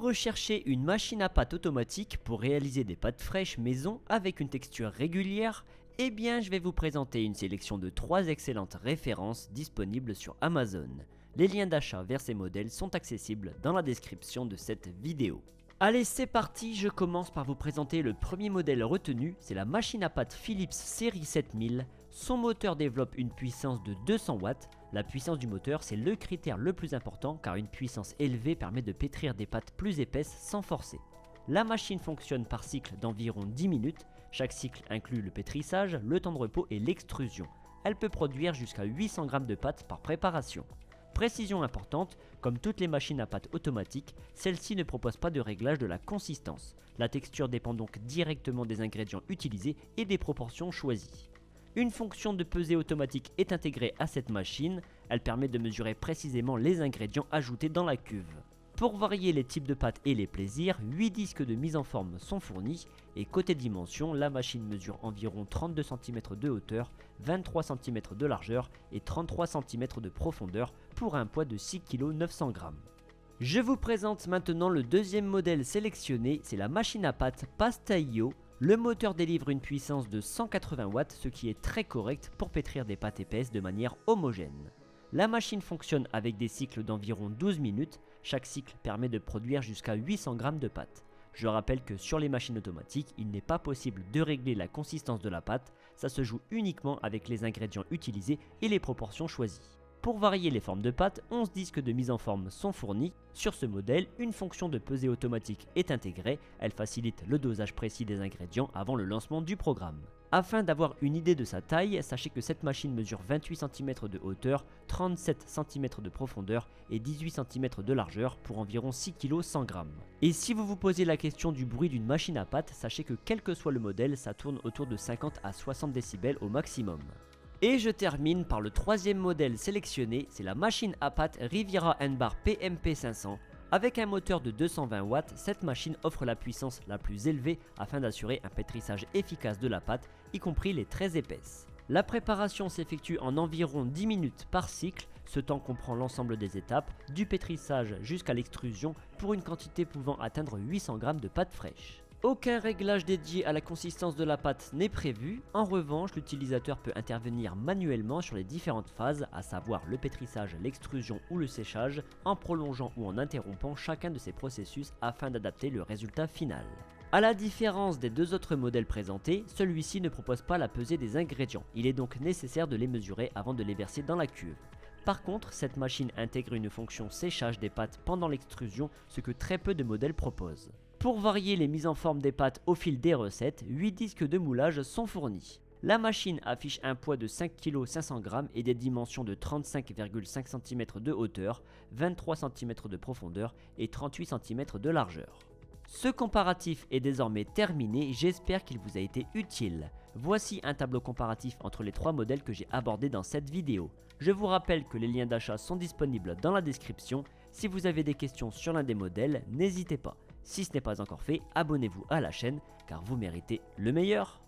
recherchez une machine à pâte automatique pour réaliser des pâtes fraîches maison avec une texture régulière, eh bien je vais vous présenter une sélection de 3 excellentes références disponibles sur Amazon. Les liens d'achat vers ces modèles sont accessibles dans la description de cette vidéo. Allez, c'est parti, je commence par vous présenter le premier modèle retenu, c'est la machine à pâte Philips série 7000. Son moteur développe une puissance de 200 watts. La puissance du moteur, c'est le critère le plus important car une puissance élevée permet de pétrir des pâtes plus épaisses sans forcer. La machine fonctionne par cycle d'environ 10 minutes. Chaque cycle inclut le pétrissage, le temps de repos et l'extrusion. Elle peut produire jusqu'à 800 g de pâtes par préparation. Précision importante, comme toutes les machines à pâte automatiques, celle-ci ne propose pas de réglage de la consistance. La texture dépend donc directement des ingrédients utilisés et des proportions choisies. Une fonction de pesée automatique est intégrée à cette machine, elle permet de mesurer précisément les ingrédients ajoutés dans la cuve. Pour varier les types de pâtes et les plaisirs, 8 disques de mise en forme sont fournis et côté dimension, la machine mesure environ 32 cm de hauteur, 23 cm de largeur et 33 cm de profondeur pour un poids de 6 kg 900 g. Je vous présente maintenant le deuxième modèle sélectionné, c'est la machine à pâte Pasta-io. Le moteur délivre une puissance de 180 watts, ce qui est très correct pour pétrir des pâtes épaisses de manière homogène. La machine fonctionne avec des cycles d'environ 12 minutes, chaque cycle permet de produire jusqu'à 800 g de pâte. Je rappelle que sur les machines automatiques, il n'est pas possible de régler la consistance de la pâte, ça se joue uniquement avec les ingrédients utilisés et les proportions choisies. Pour varier les formes de pâte, 11 disques de mise en forme sont fournis. Sur ce modèle, une fonction de pesée automatique est intégrée, elle facilite le dosage précis des ingrédients avant le lancement du programme. Afin d'avoir une idée de sa taille, sachez que cette machine mesure 28 cm de hauteur, 37 cm de profondeur et 18 cm de largeur pour environ 6 kg 100 g. Et si vous vous posez la question du bruit d'une machine à pâte, sachez que quel que soit le modèle, ça tourne autour de 50 à 60 décibels au maximum. Et je termine par le troisième modèle sélectionné, c'est la machine à pâte Riviera N-Bar PMP 500. Avec un moteur de 220 watts, cette machine offre la puissance la plus élevée afin d'assurer un pétrissage efficace de la pâte, y compris les très épaisses. La préparation s'effectue en environ 10 minutes par cycle, ce temps comprend l'ensemble des étapes, du pétrissage jusqu'à l'extrusion pour une quantité pouvant atteindre 800 g de pâte fraîche. Aucun réglage dédié à la consistance de la pâte n'est prévu, en revanche l'utilisateur peut intervenir manuellement sur les différentes phases, à savoir le pétrissage, l'extrusion ou le séchage, en prolongeant ou en interrompant chacun de ces processus afin d'adapter le résultat final. A la différence des deux autres modèles présentés, celui-ci ne propose pas la pesée des ingrédients, il est donc nécessaire de les mesurer avant de les verser dans la cuve. Par contre, cette machine intègre une fonction séchage des pâtes pendant l'extrusion, ce que très peu de modèles proposent. Pour varier les mises en forme des pâtes au fil des recettes, 8 disques de moulage sont fournis. La machine affiche un poids de 5 kg 500 g et des dimensions de 35,5 cm de hauteur, 23 cm de profondeur et 38 cm de largeur. Ce comparatif est désormais terminé, j'espère qu'il vous a été utile. Voici un tableau comparatif entre les 3 modèles que j'ai abordés dans cette vidéo. Je vous rappelle que les liens d'achat sont disponibles dans la description. Si vous avez des questions sur l'un des modèles, n'hésitez pas. Si ce n'est pas encore fait, abonnez-vous à la chaîne car vous méritez le meilleur.